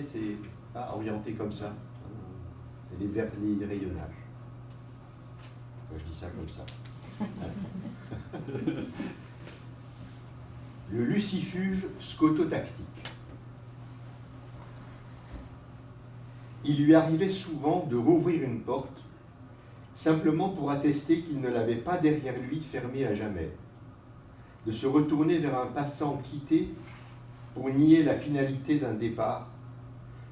c'est orienté comme ça. C'est les rayonnages. Moi, je dis ça comme ça. Le lucifuge scototactique. Il lui arrivait souvent de rouvrir une porte simplement pour attester qu'il ne l'avait pas derrière lui fermée à jamais, de se retourner vers un passant quitté pour nier la finalité d'un départ,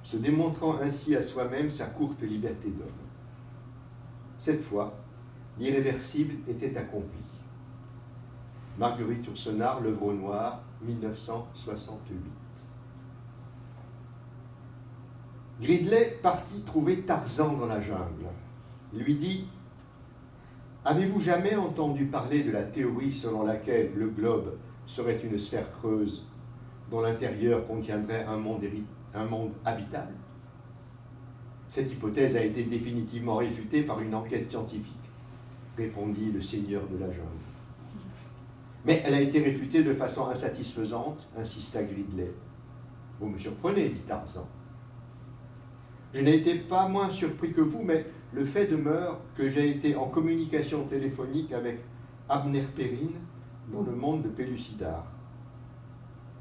se démontrant ainsi à soi-même sa courte liberté d'homme. Cette fois, l'irréversible était accompli. Marguerite Yourcenar, L'œuvre noire, 1968. Gridley partit trouver Tarzan dans la jungle. Il lui dit « Avez-vous jamais entendu parler de la théorie selon laquelle le globe serait une sphère creuse dont l'intérieur contiendrait un monde habitable ? Cette hypothèse a été définitivement réfutée par une enquête scientifique, répondit le seigneur de la jungle. Mais elle a été réfutée de façon insatisfaisante, insista Gridley. Vous me surprenez, dit Tarzan. Je n'ai été pas moins surpris que vous, mais le fait demeure que j'ai été en communication téléphonique avec Abner Perrine dans le monde de Pellucidar.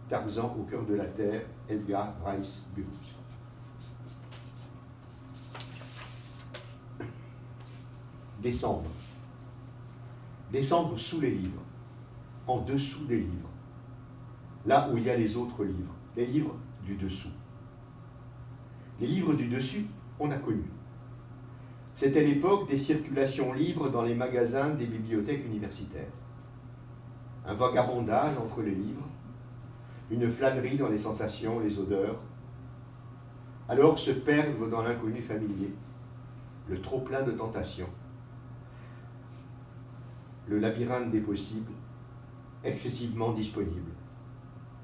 Tarzan au cœur de la terre, Edgar Rice Burroughs. Descendre. Descendre sous les livres, en dessous des livres, là où il y a les autres livres, les livres du dessous. Les livres du dessus, on a connu. C'était l'époque des circulations libres dans les magasins des bibliothèques universitaires. Un vagabondage entre les livres, une flânerie dans les sensations, les odeurs. Alors se perdre dans l'inconnu familier, le trop-plein de tentations, le labyrinthe des possibles, excessivement disponible.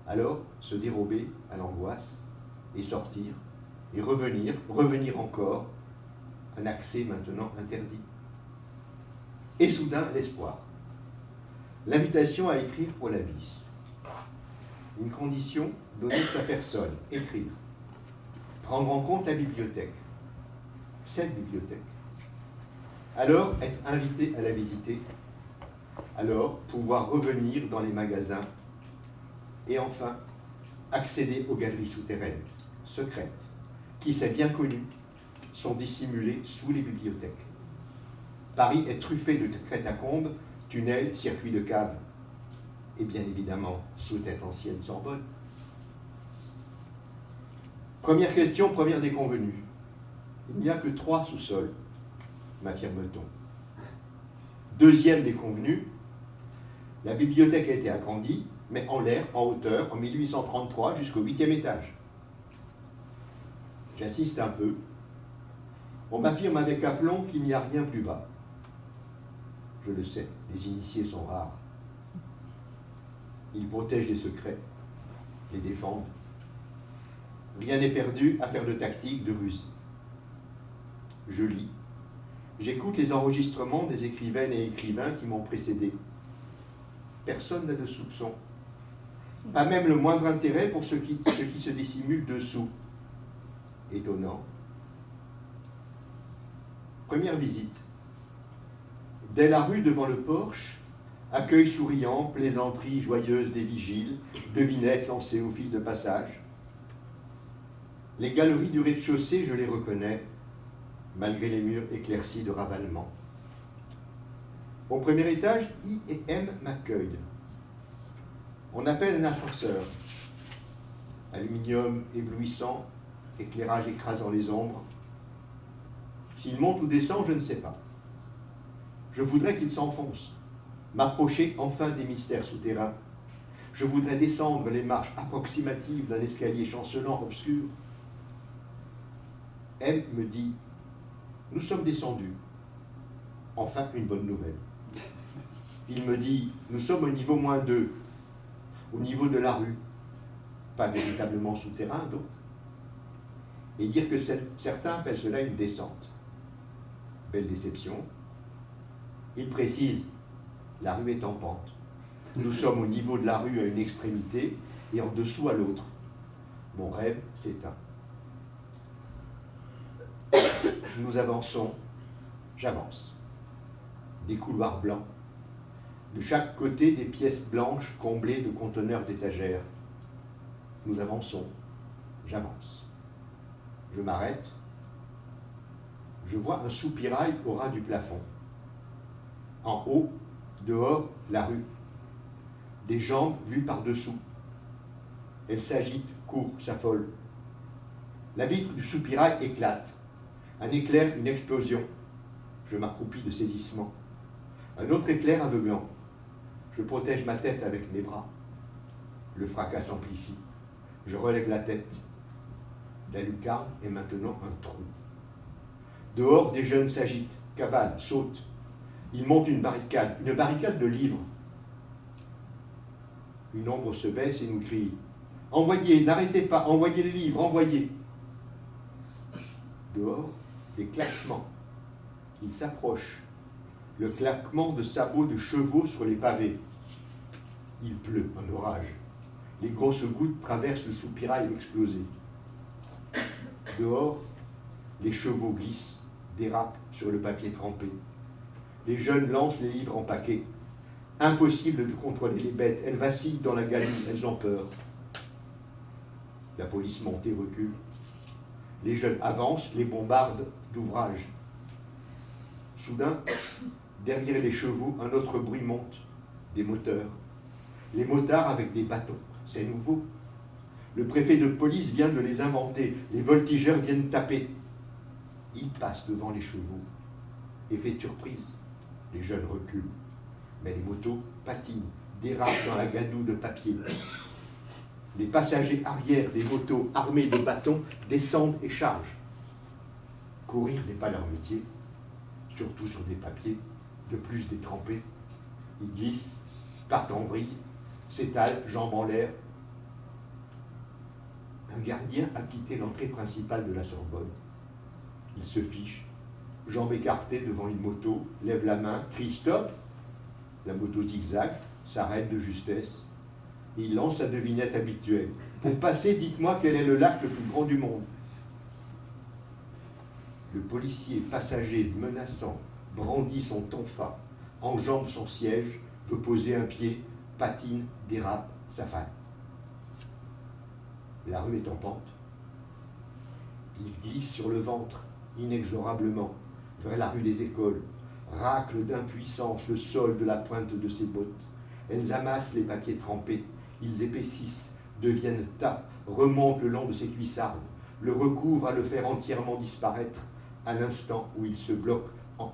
Alors se dérober à l'angoisse et sortir, et revenir encore, un accès maintenant interdit. Et soudain, l'espoir. L'invitation à écrire pour la vie. Une condition donnée de sa personne, écrire. Prendre en compte la bibliothèque. Cette bibliothèque. Alors être invité à la visiter. Alors pouvoir revenir dans les magasins. Et enfin, accéder aux galeries souterraines, secrètes, qui, c'est bien connu, sont dissimulées sous les bibliothèques. Paris est truffé de catacombes, tunnels, circuits de caves. Et bien évidemment, sous cette ancienne Sorbonne. Première question, première déconvenue. Il n'y a que 3 sous-sols, m'affirme-t-on. Deuxième déconvenue, la bibliothèque a été agrandie, mais en l'air, en hauteur, en 1833, jusqu'au 8e étage. J'assiste un peu. On m'affirme avec aplomb qu'il n'y a rien plus bas. Je le sais, les initiés sont rares. Ils protègent les secrets, les défendent. Rien n'est perdu à faire de tactique, de ruse. Je lis. J'écoute les enregistrements des écrivaines et écrivains qui m'ont précédé. Personne n'a de soupçon. Pas même le moindre intérêt pour ce qui se dissimule dessous. Étonnant. Première visite. Dès la rue devant le porche, accueil souriant, plaisanterie joyeuse des vigiles, devinettes lancées aux filles de passage. Les galeries du rez-de-chaussée, je les reconnais, malgré les murs éclaircis de ravalement. Au premier étage, I et M m'accueillent. On appelle un ascenseur. Aluminium éblouissant, éclairage écrasant les ombres. S'il monte ou descend, je ne sais pas. Je voudrais qu'il s'enfonce, m'approcher enfin des mystères souterrains. Je voudrais descendre les marches approximatives d'un escalier chancelant obscur. M me dit « Nous sommes descendus. » Enfin, une bonne nouvelle. Il me dit « Nous sommes au niveau -2, au niveau de la rue. » Pas véritablement souterrain, donc. Et dire que certains appellent cela une descente. Belle déception. Il précise « La rue est en pente. Nous sommes au niveau de la rue à une extrémité et en dessous à l'autre. » Mon rêve s'éteint. nous avançons, j'avance. Des couloirs blancs. De chaque côté, des pièces blanches comblées de conteneurs d'étagères. Nous avançons, j'avance. Je m'arrête. Je vois un soupirail au ras du plafond. En haut, dehors, la rue. Des jambes vues par-dessous. Elles s'agitent, courent, s'affolent. La vitre du soupirail éclate. Un éclair, une explosion. Je m'accroupis de saisissement. Un autre éclair aveuglant. Je protège ma tête avec mes bras. Le fracas s'amplifie. Je relève la tête. La lucarne est maintenant un trou. Dehors, des jeunes s'agitent, cavalent, sautent. Ils montent une barricade de livres. Une ombre se baisse et nous crie « Envoyez, n'arrêtez pas, envoyez les livres, envoyez !» Dehors, des claquements. Ils s'approchent. Le claquement de sabots de chevaux sur les pavés. Il pleut, un orage. Les grosses gouttes traversent le soupirail explosé. Dehors, les chevaux glissent, dérapent sur le papier trempé. Les jeunes lancent les livres en paquets. Impossible de contrôler les bêtes. Elles vacillent dans la galerie, elles ont peur. La police monte et recule. Les jeunes avancent, les bombardent d'ouvrages. Soudain, derrière les chevaux, un autre bruit monte. Des moteurs. Les motards avec des bâtons. C'est nouveau. Le préfet de police vient de les inventer. Les voltigeurs viennent taper. Ils passent devant les chevaux. Effet de surprise. Les jeunes reculent. Mais les motos patinent, dérapent dans la gadoue de papier. Les passagers arrière des motos armés de bâtons descendent et chargent. Courir n'est pas leur métier, surtout sur des papiers, de plus détrempés. Ils glissent, partent en vrille, s'étalent, jambes en l'air. Un gardien a quitté l'entrée principale de la Sorbonne. Il se fiche, jambes écartées devant une moto, lève la main, crie « Stop !» La moto zigzague, s'arrête de justesse. Il lance sa devinette habituelle. Pour passer, dites-moi quel est le lac le plus grand du monde. Le policier passager menaçant brandit son tonfa, enjambe son siège, veut poser un pied, patine, dérape, s'affale. La rue est en pente. Il glisse sur le ventre, inexorablement, vers la rue des écoles, racle d'impuissance le sol de la pointe de ses bottes. Elles amassent les papiers trempés, ils épaississent, deviennent tas, remontent le long de ses cuissardes, le recouvrent à le faire entièrement disparaître, à l'instant où il se bloque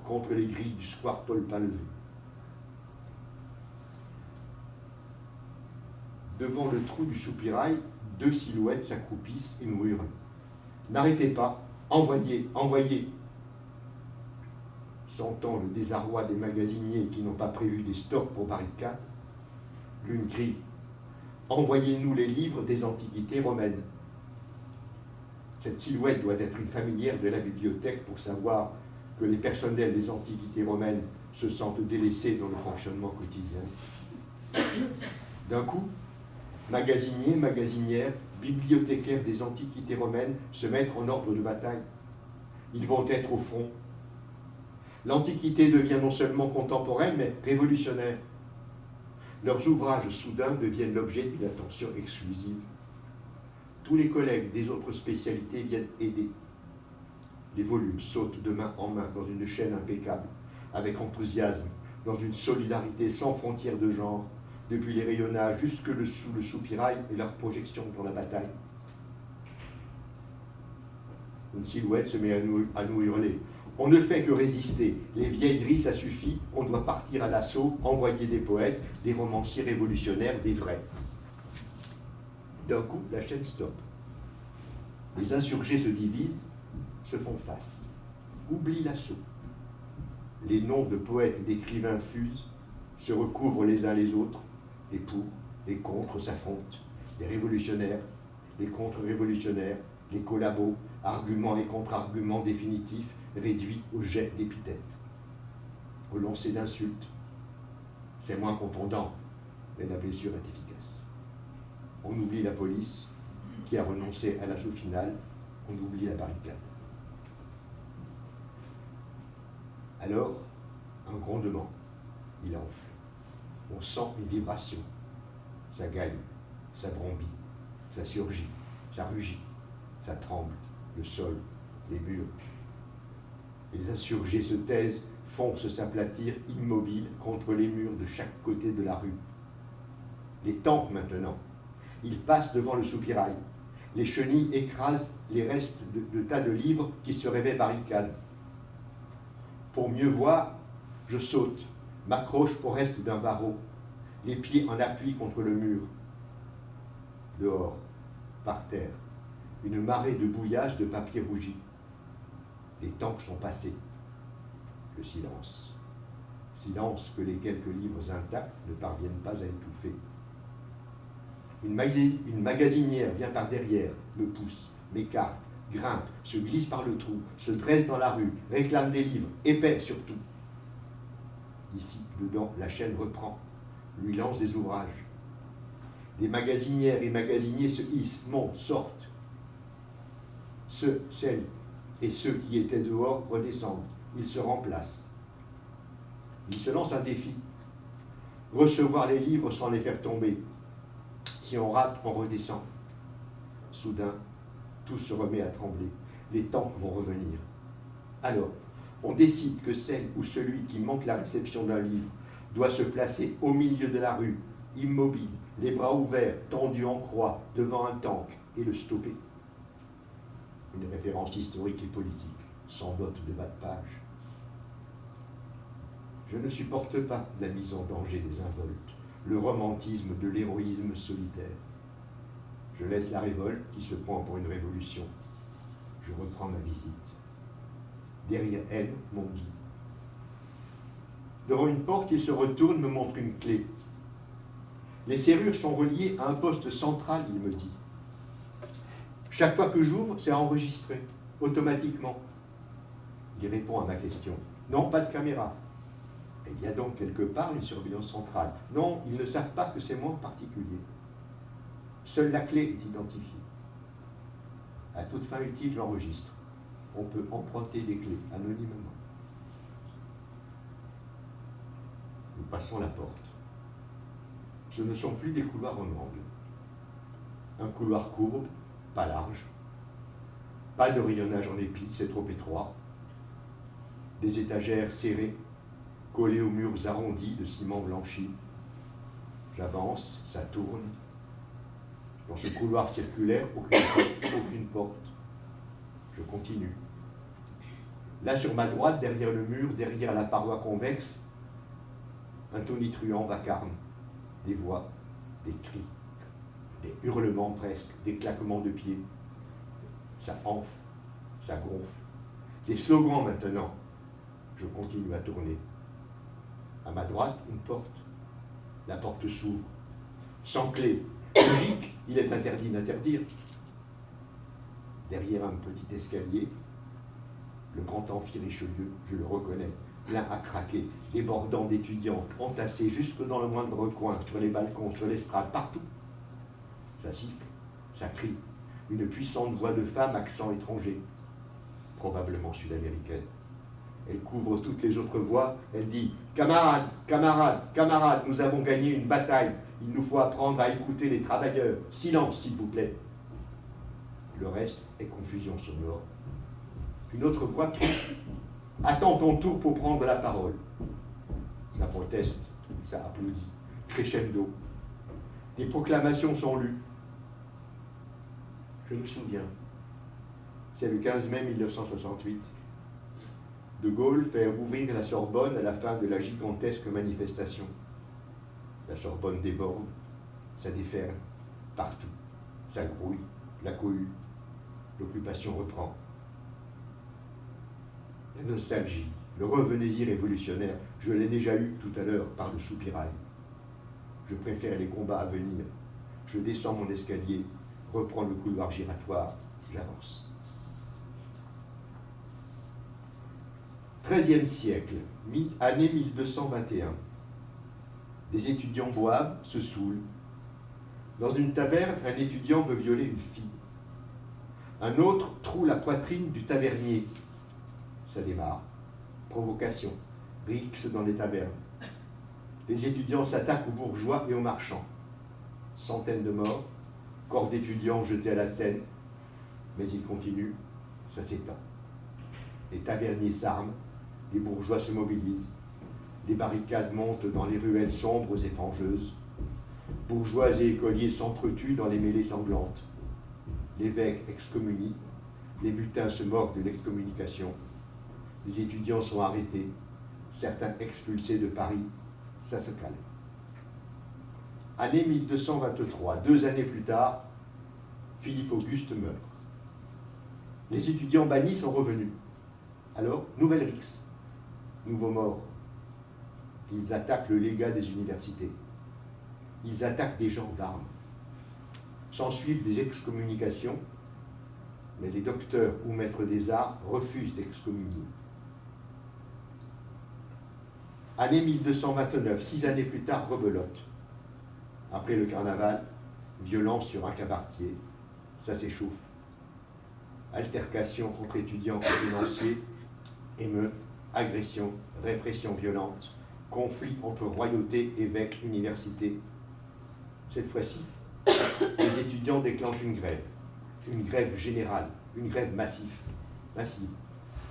contre les grilles du square Paul-Pain-Levé. Devant le trou du soupirail, deux silhouettes s'accroupissent et nous hurlent. N'arrêtez pas, envoyez, envoyez. Sentant le désarroi des magasiniers qui n'ont pas prévu des stocks pour barricades, l'une crie « Envoyez-nous les livres des antiquités romaines ». Cette silhouette doit être une familière de la bibliothèque pour savoir que les personnels des antiquités romaines se sentent délaissés dans le fonctionnement quotidien. D'un coup, magasiniers, magasinières, bibliothécaires des antiquités romaines se mettent en ordre de bataille. Ils vont être au front. L'Antiquité devient non seulement contemporaine, mais révolutionnaire. Leurs ouvrages soudains deviennent l'objet d'une attention exclusive. Tous les collègues des autres spécialités viennent aider. Les volumes sautent de main en main dans une chaîne impeccable, avec enthousiasme, dans une solidarité sans frontières de genre, depuis les rayonnages jusque sous le soupirail et leur projection dans la bataille. Une silhouette se met à nous hurler. On ne fait que résister. Les vieilleries, ça suffit. On doit partir à l'assaut, envoyer des poètes, des romanciers révolutionnaires, des vrais. D'un coup, la chaîne stoppe. Les insurgés se divisent, se font face. Oublient l'assaut. Les noms de poètes et d'écrivains fusent, se recouvrent les uns les autres. Les pour, les contre s'affrontent. Les révolutionnaires, les contre-révolutionnaires, les collabos, arguments et contre-arguments définitifs, réduits au jet d'épithètes, au lancer d'insultes. C'est moins contondant, mais la blessure est efficace. On oublie la police, qui a renoncé à l'assaut final, on oublie la barricade. Alors, un grondement, il enfle. On sent une vibration. Ça gagne, ça vrombit, ça surgit, ça rugit, ça tremble, le sol, les murs. Les insurgés se taisent, foncent s'aplatir, immobiles, contre les murs de chaque côté de la rue. Les tanks maintenant, ils passent devant le soupirail. Les chenilles écrasent les restes de tas de livres qui se rêvaient barricades. Pour mieux voir, je saute, m'accroche au reste d'un barreau, les pieds en appui contre le mur. Dehors, par terre, une marée de bouillages de papier rougi. Les tanks sont passés. Le silence. Silence que les quelques livres intacts ne parviennent pas à étouffer. Une magasinière vient par derrière, me pousse, m'écarte, grimpe, se glisse par le trou, se dresse dans la rue, réclame des livres, épais surtout. Ici, dedans, la chaîne reprend, lui lance des ouvrages. Des magasinières et magasiniers se hissent, montent, sortent. Celles et ceux qui étaient dehors redescendent, ils se remplacent. Ils se lancent un défi, recevoir les livres sans les faire tomber. Si on rate, on redescend. Soudain, tout se remet à trembler. Les tanks vont revenir. Alors, on décide que celle ou celui qui manque la réception d'un livre doit se placer au milieu de la rue, immobile, les bras ouverts, tendus en croix, devant un tank, et le stopper. Une référence historique et politique, sans note de bas de page. Je ne supporte pas la mise en danger des involtes, le romantisme de l'héroïsme solitaire. Je laisse la révolte qui se prend pour une révolution. Je reprends ma visite. Derrière elle, mon guide. Devant une porte, il se retourne, me montre une clé. Les serrures sont reliées à un poste central, il me dit. Chaque fois que j'ouvre, c'est enregistré, automatiquement. Il répond à ma question. Non, pas de caméra. Il y a donc quelque part une surveillance centrale. Non, ils ne savent pas que c'est moi en particulier. Seule la clé est identifiée. À toute fin utile, j'enregistre. On peut emprunter des clés anonymement. Nous passons la porte. Ce ne sont plus des couloirs en angle. Un couloir courbe, pas large. Pas de rayonnage en épi, c'est trop étroit. Des étagères serrées, collées aux murs arrondis de ciment blanchi. J'avance, ça tourne. Dans ce couloir circulaire, aucune porte. Je continue. Là, sur ma droite, derrière le mur, derrière la paroi convexe, un tonitruant vacarme. Des voix, des cris, des hurlements presque, des claquements de pieds. Ça enfle, ça gonfle. Des slogans maintenant. Je continue à tourner. À ma droite, une porte. La porte s'ouvre. Sans clé. Logique, il est interdit d'interdire. Derrière un petit escalier, le grand amphi Richelieu, je le reconnais, plein à craquer, débordant d'étudiants, entassés jusque dans le moindre recoin, sur les balcons, sur l'estrade, partout. Ça siffle, ça crie, une puissante voix de femme, accent étranger, probablement sud-américaine. Elle couvre toutes les autres voix, elle dit « Camarades, camarades, camarades, nous avons gagné une bataille, il nous faut apprendre à écouter les travailleurs, silence s'il vous plaît !» Le reste est confusion sonore. Une autre voix crie « Attends ton tour pour prendre la parole !» Ça proteste, ça applaudit, crescendo. Des proclamations sont lues. Je me souviens, c'est le 15 mai 1968. De Gaulle fait rouvrir la Sorbonne à la fin de la gigantesque manifestation. La Sorbonne déborde, ça déferle, partout, ça grouille, la cohue, l'occupation reprend. La nostalgie, le revenez-y révolutionnaire, je l'ai déjà eu tout à l'heure par le soupirail. Je préfère les combats à venir. Je descends mon escalier, reprends le couloir giratoire, j'avance. XIIIe siècle, année 1221. Des étudiants boivent, se saoulent. Dans une taverne, un étudiant veut violer une fille. Un autre troue la poitrine du tavernier. Ça démarre. provocation, rixes dans les tavernes. Les étudiants s'attaquent aux bourgeois et aux marchands. Centaines de morts, corps d'étudiants jetés à la Seine, mais ils continuent, ça s'étend. Les taverniers s'arment, les bourgeois se mobilisent, les barricades montent dans les ruelles sombres et fangeuses, bourgeois et écoliers s'entretuent dans les mêlées sanglantes. L'évêque excommunie, les mutins se moquent de l'excommunication, les étudiants sont arrêtés, certains expulsés de Paris, ça se calme. Année 1223, 2 années plus tard, Philippe Auguste meurt. Les étudiants bannis sont revenus. Alors, nouvelle rixe, nouveau mort. Ils attaquent le légat des universités. Ils attaquent des gendarmes. S'ensuivent des excommunications, mais les docteurs ou maîtres des arts refusent d'excommunier. Année 1229, 6 années plus tard, rebelote. Après le carnaval, violence sur un cabaretier, ça s'échauffe. Altercation entre étudiants et financiers, émeutes, agressions, répression violente, conflit entre royauté, évêque, université. Cette fois-ci, les étudiants déclenchent une grève générale, une grève massive.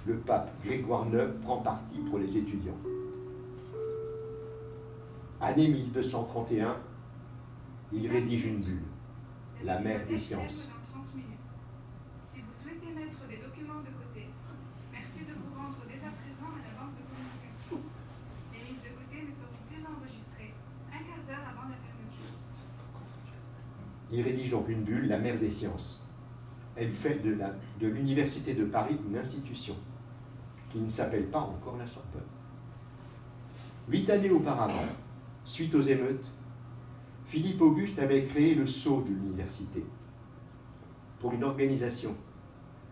Le pape Grégoire IX prend parti pour les étudiants. Année 1231, il rédige une bulle, la mère des sciences. Si vous souhaitez mettre des documents de côté, merci de vous rendre dès à présent à la banque de communication. Les mises de côté ne seront plus enregistrées un quart d'heure avant la fermeture. Il rédige donc une bulle, la mère des sciences. Elle fait de l'Université de Paris une institution qui ne s'appelle pas encore la Sorbonne. 8 années auparavant, suite aux émeutes, Philippe Auguste avait créé le sceau de l'université. Pour une organisation,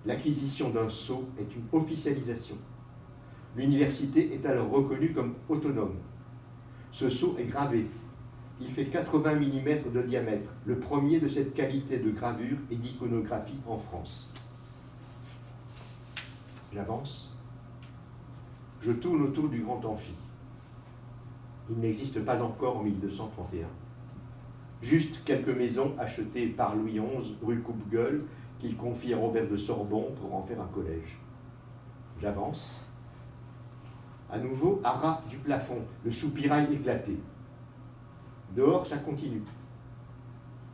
l'acquisition d'un sceau est une officialisation. L'université est alors reconnue comme autonome. Ce sceau est gravé. Il fait 80 mm de diamètre, le premier de cette qualité de gravure et d'iconographie en France. J'avance. Je tourne autour du grand amphi. Il n'existe pas encore en 1231. Juste quelques maisons achetées par Louis XI, rue Coupe-Gueule, qu'il confie à Robert de Sorbon pour en faire un collège. J'avance. À nouveau, à ras du plafond, le soupirail éclaté. Dehors, ça continue.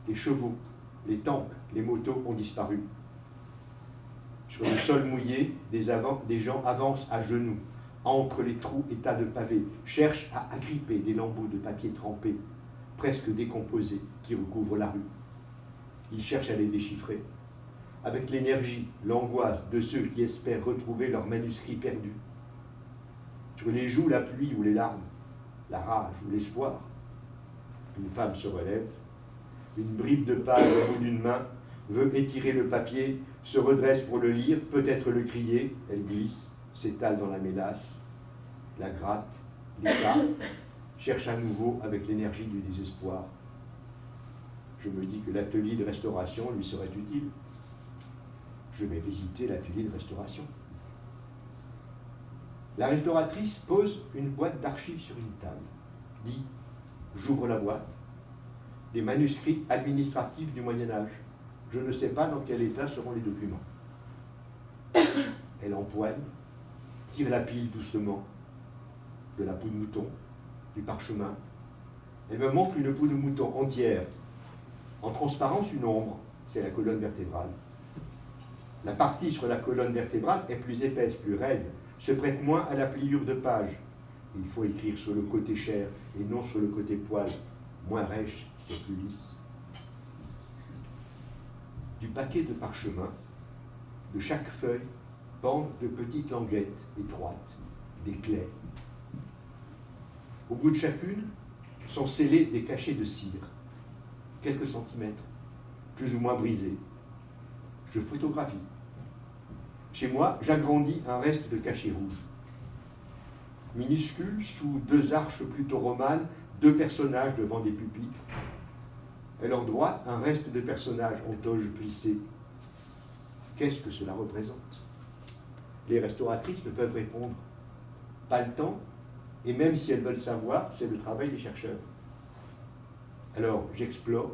Les chevaux, les tanks, les motos ont disparu. Sur le sol mouillé, des gens avancent à genoux, entre les trous et tas de pavés, cherchent à agripper des lambeaux de papier trempé, presque décomposés, qui recouvrent la rue. Ils cherchent à les déchiffrer, avec l'énergie, l'angoisse de ceux qui espèrent retrouver leurs manuscrits perdus. Sur les joues, la pluie ou les larmes, la rage ou l'espoir. Une femme se relève, une bribe de page au bout d'une main, veut étirer le papier, se redresse pour le lire, peut-être le crier, elle glisse, s'étale dans la mélasse, la gratte, l'écarte, cherche à nouveau avec l'énergie du désespoir. Je me dis que l'atelier de restauration lui serait utile. Je vais visiter l'atelier de restauration. La restauratrice pose une boîte d'archives sur une table. Dit, j'ouvre la boîte. Des manuscrits administratifs du Moyen-Âge. Je ne sais pas dans quel état seront les documents. Elle empoigne, tire la pile doucement, de la peau de mouton, du parchemin. Elle me montre une peau de mouton entière. En transparence, une ombre, c'est la colonne vertébrale. La partie sur la colonne vertébrale est plus épaisse, plus raide, se prête moins à la pliure de page. Il faut écrire sur le côté chair et non sur le côté poil. Moins rêche, c'est plus lisse. Du paquet de parchemin, de chaque feuille, pendent de petites languettes étroites, des clés. Au bout de chacune sont scellés des cachets de cire, quelques centimètres, plus ou moins brisés. Je photographie. Chez moi, j'agrandis un reste de cachet rouge. Minuscule, sous 2 arches plutôt romanes, 2 personnages devant des pupitres. À leur droite, un reste de personnages en toge plissée. Qu'est-ce que cela représente? Les restauratrices ne peuvent répondre. pas le temps, et même si elles veulent savoir, c'est le travail des chercheurs. Alors, j'explore,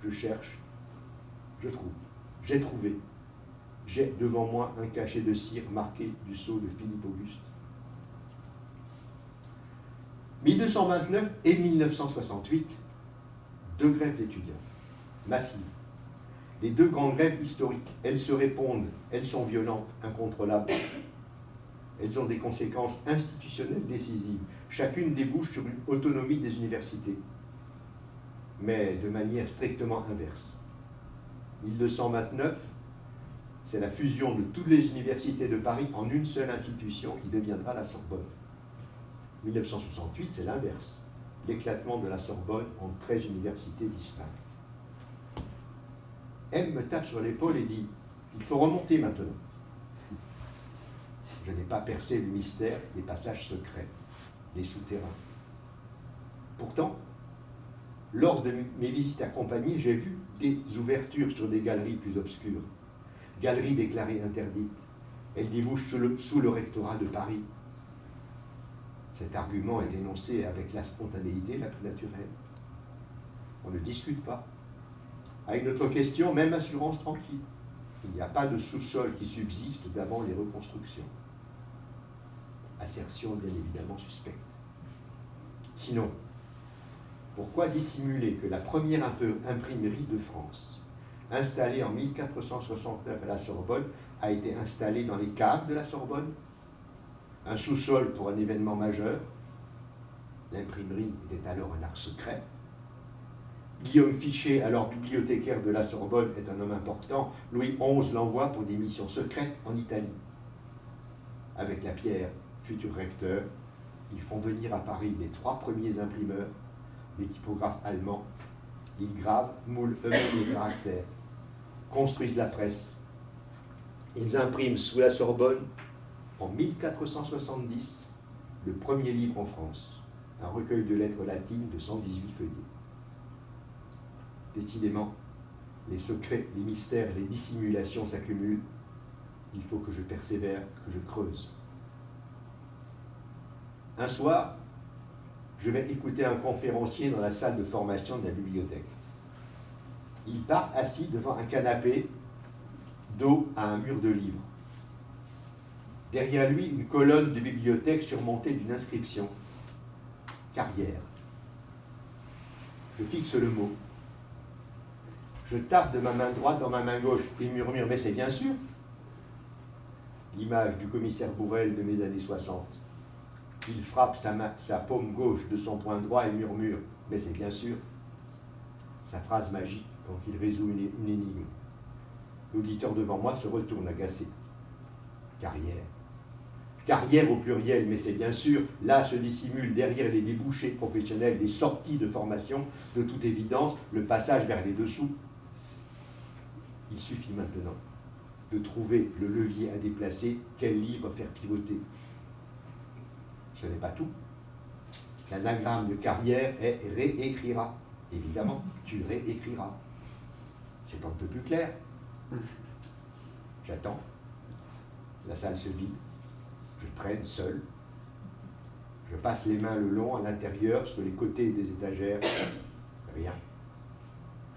je cherche, je trouve. J'ai trouvé. J'ai devant moi un cachet de cire marqué du sceau de Philippe Auguste. 1229 et 1968, deux grèves d'étudiants, massives. Les deux grandes grèves historiques, elles se répondent, elles sont violentes, incontrôlables. Elles ont des conséquences institutionnelles décisives. Chacune débouche sur une autonomie des universités, mais de manière strictement inverse. 1229, c'est la fusion de toutes les universités de Paris en une seule institution qui deviendra la Sorbonne. 1968, c'est l'inverse, l'éclatement de la Sorbonne en 13 universités distinctes. M me tape sur l'épaule et dit « Il faut remonter maintenant ». Je n'ai pas percé le mystère des passages secrets, des souterrains. Pourtant, lors de mes visites accompagnées, j'ai vu des ouvertures sur des galeries plus obscures, galeries déclarées interdites. Elles débouchent sous le rectorat de Paris. Cet argument est énoncé avec la spontanéité la plus naturelle. On ne discute pas. À une autre question, même assurance tranquille. Il n'y a pas de sous-sol qui subsiste d'avant les reconstructions. Assertion bien évidemment suspecte. Sinon, pourquoi dissimuler que la première imprimerie de France, installée en 1469 à la Sorbonne, a été installée dans les caves de la Sorbonne? Un sous-sol pour un événement majeur. L'imprimerie était alors un art secret. Guillaume Fichet, alors bibliothécaire de la Sorbonne, est un homme important. Louis XI l'envoie pour des missions secrètes en Italie. Avec Lapierre, futur recteur, ils font venir à Paris les 3 premiers imprimeurs, des typographes allemands. Ils gravent, moulent eux-mêmes les caractères, construisent la presse. Ils impriment sous la Sorbonne, en 1470, le premier livre en France, un recueil de lettres latines de 118 feuillets. Décidément, les secrets, les mystères, les dissimulations s'accumulent. Il faut que je persévère, que je creuse. Un soir, je vais écouter un conférencier dans la salle de formation de la bibliothèque. Il part assis devant un canapé, dos à un mur de livres. Derrière lui, une colonne de bibliothèque surmontée d'une inscription. Carrière. Je fixe le mot. Je tape de ma main droite dans ma main gauche et murmure, mais c'est bien sûr. L'image du commissaire Bourrel de mes années 60. Il frappe sa paume gauche de son poing droit et murmure, mais c'est bien sûr. Sa phrase magique quand il résout une énigme. L'auditeur devant moi se retourne agacé. Carrière. Carrière au pluriel, mais c'est bien sûr, là se dissimule derrière les débouchés professionnels des sorties de formation, de toute évidence, le passage vers les dessous. Il suffit maintenant de trouver le levier à déplacer, quel livre faire pivoter. Ce n'est pas tout. L'anagramme de carrière est réécrira. Évidemment, tu réécriras. C'est un peu plus clair. J'attends. La salle se vide. Je traîne seul. Je passe les mains le long à l'intérieur, sur les côtés des étagères. Rien.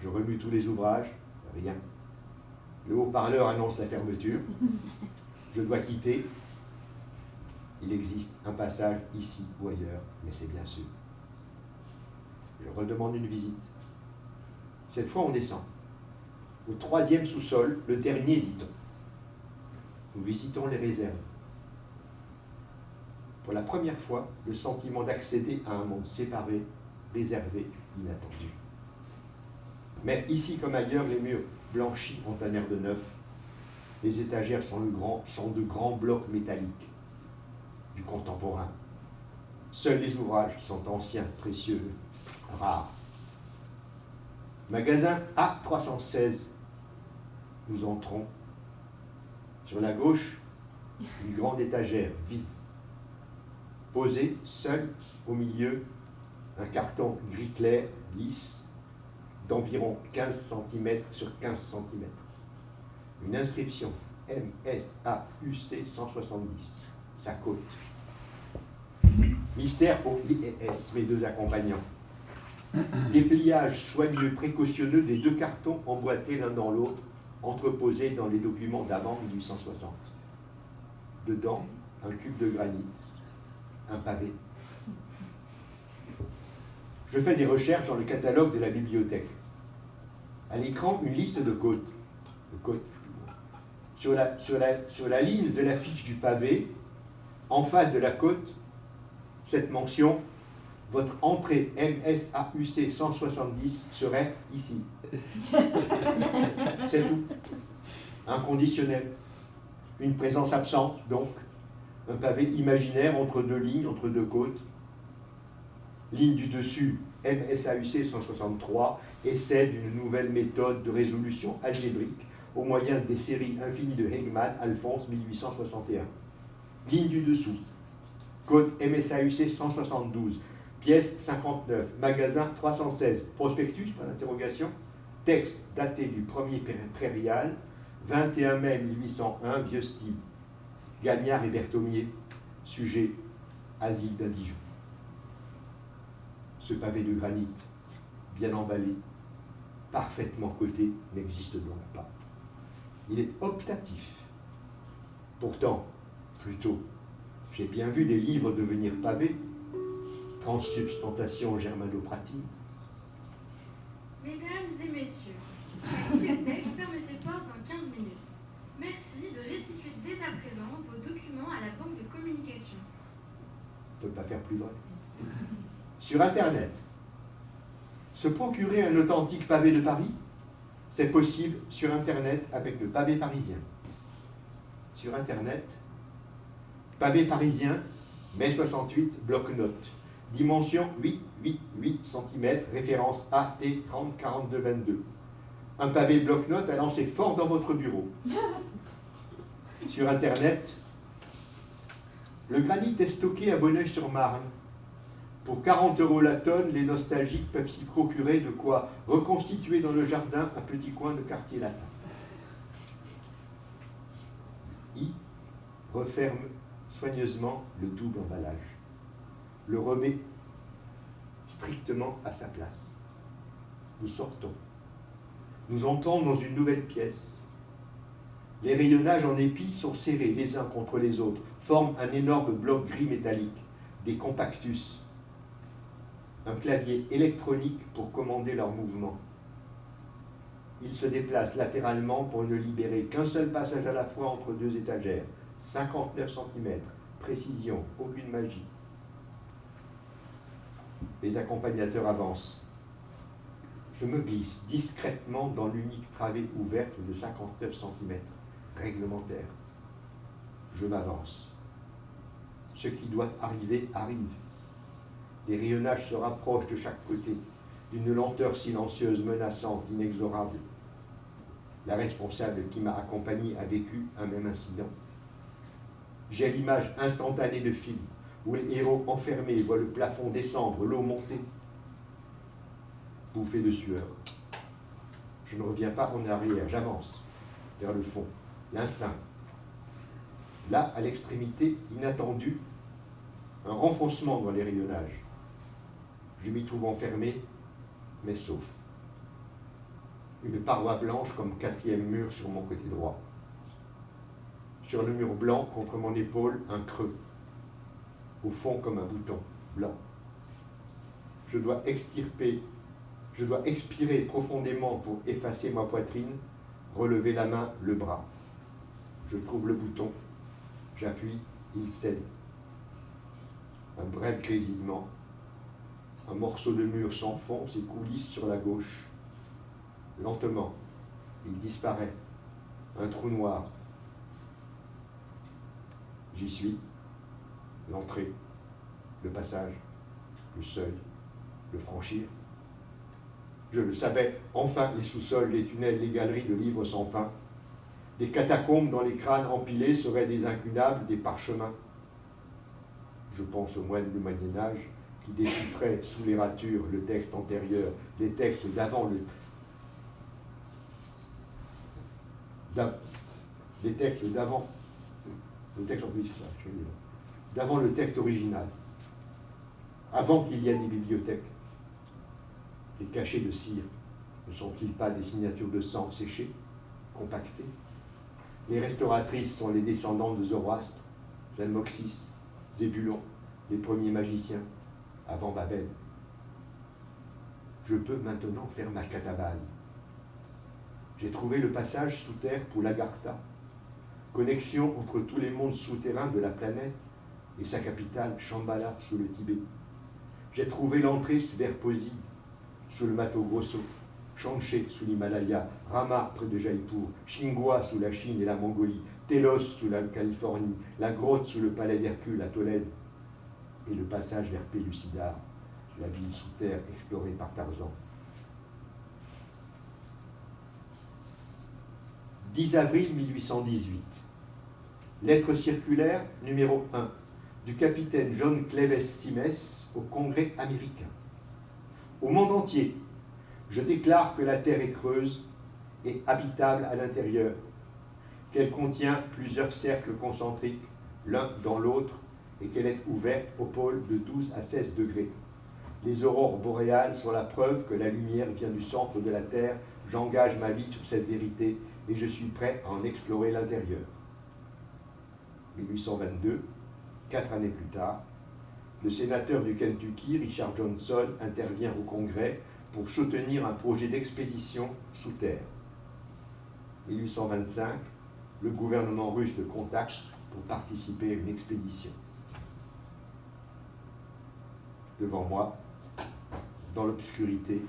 Je remue tous les ouvrages. Rien. Le haut-parleur annonce la fermeture. Je dois quitter. Il existe un passage ici ou ailleurs, mais c'est bien sûr. Je redemande une visite. Cette fois, on descend. Au 3e sous-sol, le dernier, dit-on. Nous visitons les réserves. Pour la première fois, le sentiment d'accéder à un monde séparé, réservé, inattendu. Mais ici comme ailleurs, les murs blanchis ont un air de neuf. Les étagères sont de grands blocs métalliques, du contemporain. Seuls les ouvrages sont anciens, précieux, rares. Magasin A316. Nous entrons. Sur la gauche, une grande étagère vide. Posé, seul, au milieu, un carton gris clair, lisse, d'environ 15 cm sur 15 cm. Une inscription MSAUC 170, sa côte. Mystère pour IES, mes deux accompagnants. Dépliage soigneux, précautionneux des deux cartons emboîtés l'un dans l'autre, entreposés dans les documents d'avant 1860. Dedans, un cube de granit, un pavé. Je fais des recherches dans le catalogue de la bibliothèque. À l'écran, une liste de côtes. Sur la ligne de l'affiche du pavé, en face de la côte, cette mention, votre entrée MSAUC 170 serait ici. C'est tout. Inconditionnel. Une présence absente, donc. Un pavé imaginaire entre deux lignes, entre deux côtes. Ligne du dessus, MSAUC 163, essai d'une nouvelle méthode de résolution algébrique au moyen des séries infinies de Hegman, Alphonse, 1861. Ligne du dessous, code MSAUC 172, pièce 59, magasin 316, prospectus, point d'interrogation, texte daté du premier prairial, 21 mai 1801, vieux style. Gagnard et Berthomier, sujet, asile d'indigents. Ce pavé de granit, bien emballé, parfaitement coté, n'existe donc pas. Il est optatif. Pourtant, plutôt, j'ai bien vu des livres devenir pavés, transsubstantation germanopratie. Mesdames et messieurs, la bibliothèque ferme ses portes dans 15 minutes. Merci de restituer dès à présent vos documents à la banque de communication. On ne peut pas faire plus vrai. Sur Internet, se procurer un authentique pavé de Paris, c'est possible sur Internet avec le pavé parisien. Sur Internet, pavé parisien, mai 68, bloc-notes. Dimension 8 cm, référence AT 30 42 22. Un pavé bloc-notes à lancer fort dans votre bureau. Sur Internet, le granit est stocké à Bonneuil-sur-Marne. Pour 40 € la tonne, les nostalgiques peuvent s'y procurer de quoi reconstituer dans le jardin un petit coin de quartier latin. I referme soigneusement le double emballage, le remet strictement à sa place. Nous sortons. Nous entrons dans une nouvelle pièce. Les rayonnages en épis sont serrés les uns contre les autres, forment un énorme bloc gris métallique, des compactus, un clavier électronique pour commander leurs mouvements. Ils se déplacent latéralement pour ne libérer qu'un seul passage à la fois entre deux étagères, 59 cm, précision, aucune magie. Les accompagnateurs avancent. Je me glisse discrètement dans l'unique travée ouverte de 59 cm, réglementaire. Je m'avance. Ce qui doit arriver arrive. Des rayonnages se rapprochent de chaque côté, d'une lenteur silencieuse, menaçante, inexorable. La responsable qui m'a accompagné a vécu un même incident. J'ai l'image instantanée de film, où les héros enfermés voient le plafond descendre, l'eau monter. Bouffée de sueur. Je ne reviens pas en arrière, j'avance vers le fond, l'instinct. Là, à l'extrémité inattendue, un renfoncement dans les rayonnages. Je m'y trouve enfermé, mais sauf. Une paroi blanche comme quatrième mur sur mon côté droit. Sur le mur blanc, contre mon épaule, un creux. Au fond, comme un bouton blanc. Je dois expirer profondément pour effacer ma poitrine, relever la main, le bras. Je trouve le bouton, j'appuie, il cède. Un bref grésillement. Un morceau de mur s'enfonce et coulisse sur la gauche. Lentement, il disparaît. Un trou noir. J'y suis. L'entrée, le passage, le seuil, le franchir. Je le savais, enfin les sous-sols, les tunnels, les galeries de livres sans fin. Des catacombes dans les crânes empilés seraient des incunables, des parchemins. Je pense aux moines du Moyen-Âge qui déchiffraient sous les ratures le texte antérieur, les textes d'avant les textes d'avant, le texte d'avant le texte original. avant qu'il y ait des bibliothèques. Les cachets de cire ne sont-ils pas des signatures de sang séchées, compactées? Les restauratrices sont les descendants de Zoroastre, Zalmoxis, Zébulon, les premiers magiciens, avant Babel. Je peux maintenant faire ma catabase. J'ai trouvé le passage sous terre pour l'Agartha, connexion entre tous les mondes souterrains de la planète et sa capitale, Shambhala, sous le Tibet. J'ai trouvé l'entrée vers Posi, sous le Mato Grosso, Shanxi sous l'Himalaya, Rama près de Jaipur, Xinghua sous la Chine et la Mongolie, Telos sous la Californie, la grotte sous le palais d'Hercule à Tolède, et le passage vers Pellucidar, la ville sous terre explorée par Tarzan. 10 avril 1818. Lettre circulaire numéro 1 du capitaine John Cleves Simes au Congrès américain. Au monde entier, je déclare que la Terre est creuse et habitable à l'intérieur, qu'elle contient plusieurs cercles concentriques, l'un dans l'autre, et qu'elle est ouverte au pôle de 12 à 16 degrés. Les aurores boréales sont la preuve que la lumière vient du centre de la Terre. J'engage ma vie sur cette vérité et je suis prêt à en explorer l'intérieur. 1822, 4 années plus tard, le sénateur du Kentucky, Richard Johnson, intervient au Congrès pour soutenir un projet d'expédition sous terre. 1825, le gouvernement russe le contacte pour participer à une expédition. Devant moi, dans l'obscurité,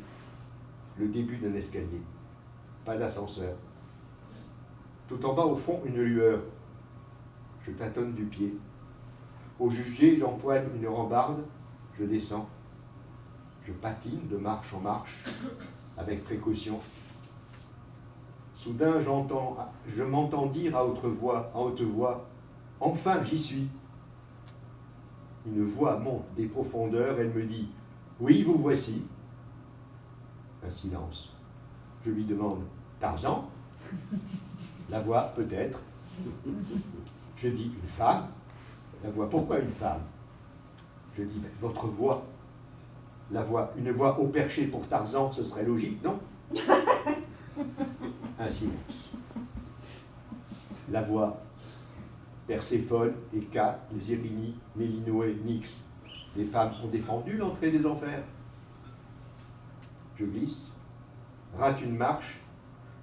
le début d'un escalier. Pas d'ascenseur. Tout en bas, au fond, une lueur. Je tâtonne du pied. Au juger, j'empoigne une rambarde, je descends. Je patine de marche en marche, avec précaution. Soudain, je m'entends dire à haute voix, « Enfin, j'y suis !» Une voix monte des profondeurs, elle me dit, « Oui, vous voici. » Un silence. Je lui demande, « Tarzan ?» La voix, peut-être. Je dis, « Une femme ?» La voix, « Pourquoi une femme ?» Je dis, « Votre voix. » La voix, « Une voix haut perché pour Tarzan, ce serait logique, non ?» Un silence. La voix, Perséphone, Hécate, les Érini, Mélinoé, Nyx, les femmes ont défendu l'entrée des enfers. Je glisse, rate une marche,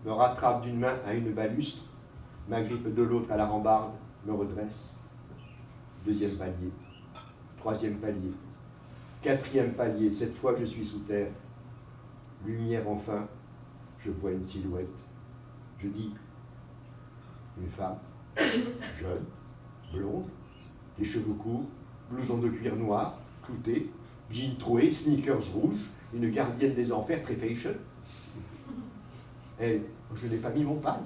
me rattrape d'une main à une balustre, m'agrippe de l'autre à la rambarde, me redresse. Deuxième palier, troisième palier, quatrième palier, cette fois je suis sous terre. Lumière enfin, je vois une silhouette. Je dis, une femme, jeune, blonde, les cheveux courts, blouson de cuir noir, clouté, jean troué, sneakers rouges, une gardienne des enfers très fashion. Elle, je n'ai pas mis mon pagne,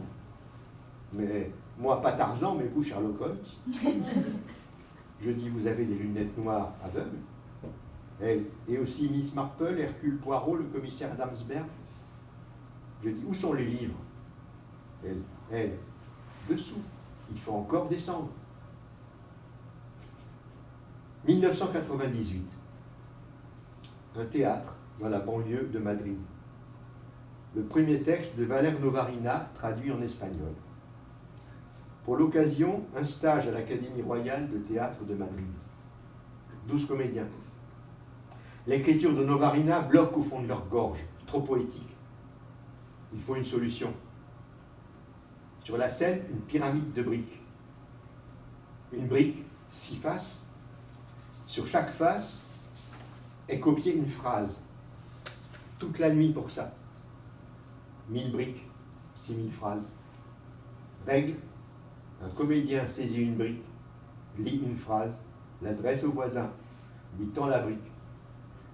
mais moi pas Tarzan, mais vous Sherlock Holmes. Je dis, vous avez des lunettes noires aveugles. Elle, et aussi Miss Marple, Hercule Poirot, le commissaire Adamsberg. Je dis, où sont les livres? Elle, dessous. Il faut encore descendre. 1998. Un théâtre dans la banlieue de Madrid. Le premier texte de Valère Novarina, traduit en espagnol. Pour l'occasion, un stage à l'Académie royale de théâtre de Madrid. 12 comédiens. L'écriture de Novarina bloque au fond de leur gorge, trop poétique. Il faut une solution. Sur la scène, une pyramide de briques. Une brique, 6 faces. Sur chaque face est copiée une phrase. Toute la nuit pour ça. 1000 briques, 6000 phrases. Règle, un comédien saisit une brique, lit une phrase, l'adresse au voisin, lui tend la brique.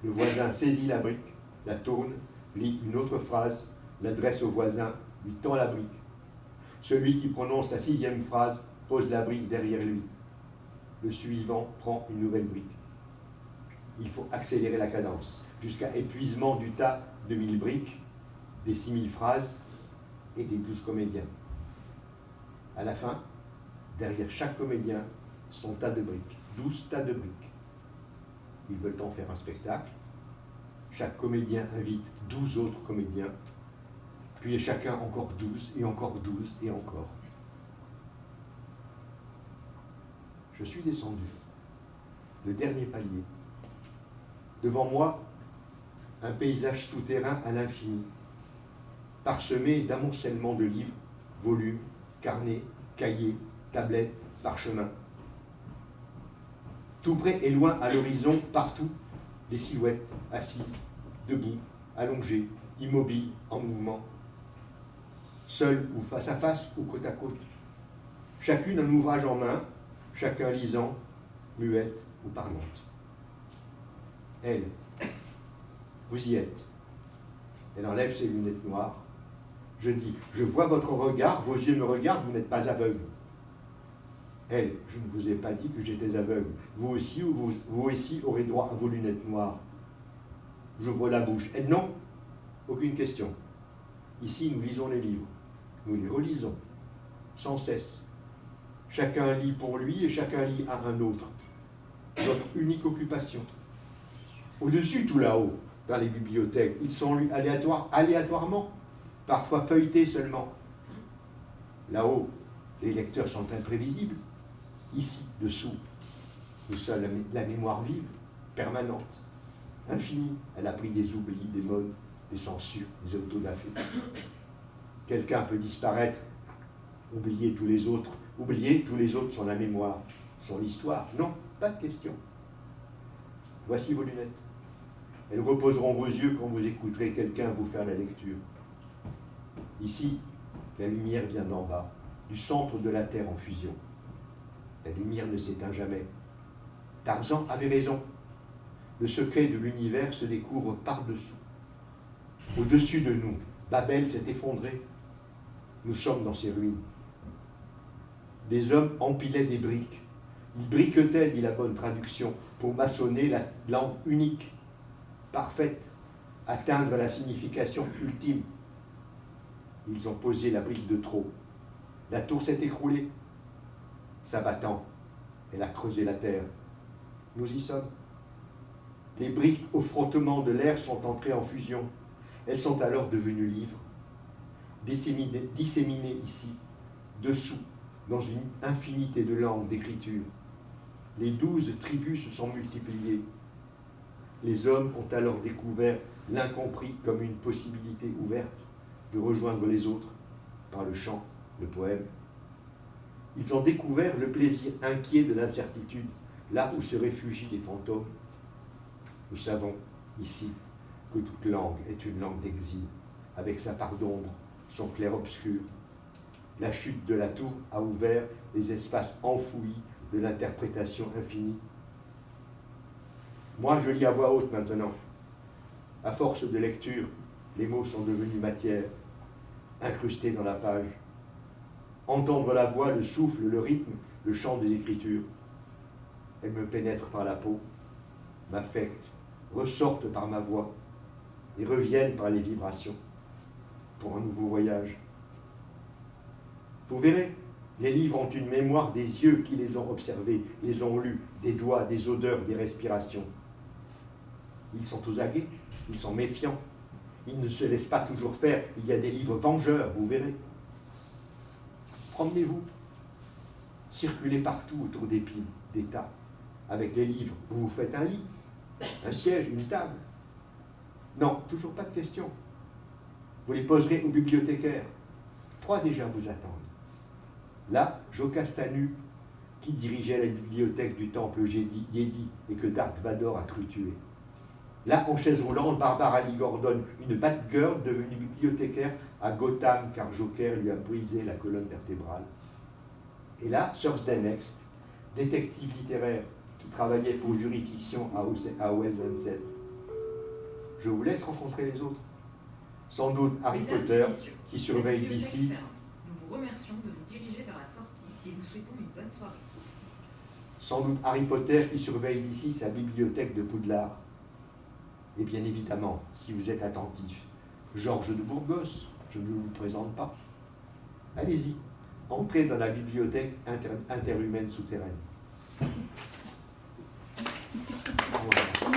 Le voisin saisit la brique, la tourne, lit une autre phrase, l'adresse au voisin, lui tend la brique. Celui qui prononce la 6e phrase pose la brique derrière lui. Le suivant prend une nouvelle brique. Il faut accélérer la cadence, jusqu'à épuisement du tas de 1000 briques, des 6000 phrases et des 12 comédiens. À la fin, derrière chaque comédien, son tas de briques, 12 tas de briques. ils veulent en faire un spectacle. Chaque comédien invite 12 autres comédiens, puis chacun encore 12, et encore 12, et encore. Je suis descendu, le dernier palier. Devant moi, un paysage souterrain à l'infini, parsemé d'amoncellements de livres, volumes, carnets, cahiers, tablettes, parchemins. Tout près et loin à l'horizon, partout, des silhouettes assises, debout, allongées, immobiles, en mouvement, seules ou face à face ou côte à côte. Chacune un ouvrage en main, chacun lisant, muette ou parlante. Elle, vous y êtes. Elle enlève ses lunettes noires. Je dis, je vois votre regard, vos yeux me regardent, vous n'êtes pas aveugle. Elle, je ne vous ai pas dit que j'étais aveugle. Vous aussi aurez droit à vos lunettes noires. J'ouvre la bouche. Elle, non, aucune question. Ici, nous lisons les livres. Nous les relisons, sans cesse. Chacun lit pour lui et chacun lit à un autre. Notre unique occupation. Au-dessus, tout là-haut, dans les bibliothèques, ils sont lus aléatoirement, parfois feuilletés seulement. Là-haut, les lecteurs sont imprévisibles. Ici, dessous, nous sommes la mémoire vive, permanente, infinie. Elle a pris des oublis, des modes, des censures, des autodafés. Quelqu'un peut disparaître, oublier tous les autres sont la mémoire, sont l'histoire. Non, pas de question. Voici vos lunettes. Elles reposeront vos yeux quand vous écouterez quelqu'un vous faire la lecture. Ici, la lumière vient d'en bas, du centre de la Terre en fusion. La lumière ne s'éteint jamais. Tarzan avait raison. Le secret de l'univers se découvre par-dessous. Au-dessus de nous, Babel s'est effondré. Nous sommes dans ces ruines. Des hommes empilaient des briques. Ils briquetaient, dit la bonne traduction, pour maçonner la langue unique, parfaite, atteindre la signification ultime. Ils ont posé la brique de trop. La tour s'est écroulée. S'abattant, elle a creusé la terre. Nous y sommes. Les briques au frottement de l'air sont entrées en fusion. Elles sont alors devenues livres, disséminées ici, dessous, dans une infinité de langues d'écriture. Les 12 tribus se sont multipliées. Les hommes ont alors découvert l'incompris comme une possibilité ouverte de rejoindre les autres par le chant, le poème. Ils ont découvert le plaisir inquiet de l'incertitude, là où se réfugient les fantômes. Nous savons, ici, que toute langue est une langue d'exil, avec sa part d'ombre, son clair-obscur. La chute de la tour a ouvert les espaces enfouis de l'interprétation infinie. Moi, je lis à voix haute maintenant. À force de lecture, les mots sont devenus matière, incrustés dans la page. Entendre la voix, le souffle, le rythme, le chant des écritures. Elles me pénètrent par la peau, m'affectent, ressortent par ma voix et reviennent par les vibrations pour un nouveau voyage. Vous verrez, les livres ont une mémoire des yeux qui les ont observés, les ont lus, des doigts, des odeurs, des respirations. Ils sont aux aguets, ils sont méfiants, ils ne se laissent pas toujours faire, il y a des livres vengeurs, vous verrez. Promenez-vous, circulez partout autour des piles, des tas, avec les livres. Vous vous faites un lit, un siège, une table. Non, toujours pas de questions. Vous les poserez au bibliothécaire. 3 déjà vous attendent. Là, Jocastanu, qui dirigeait la bibliothèque du temple Yédi et que Darth Vador a cru tuer. Là, en chaise roulante, Barbara Lee Gordon, une Batgirl devenue bibliothécaire à Gotham car Joker lui a brisé la colonne vertébrale. Et là, Thursday Next, détective littéraire qui travaillait pour Jurifiction à West 27. Je vous laisse rencontrer les autres. Sans doute Harry Potter qui surveille d'ici. Nous vous remercions de nous diriger vers la sortie et vous souhaitons une bonne soirée. Sans doute Harry Potter qui surveille d'ici sa bibliothèque de Poudlard. Et bien évidemment, si vous êtes attentif, Georges de Burgos, je ne vous présente pas. Allez-y, entrez dans la bibliothèque interhumaine souterraine. Voilà.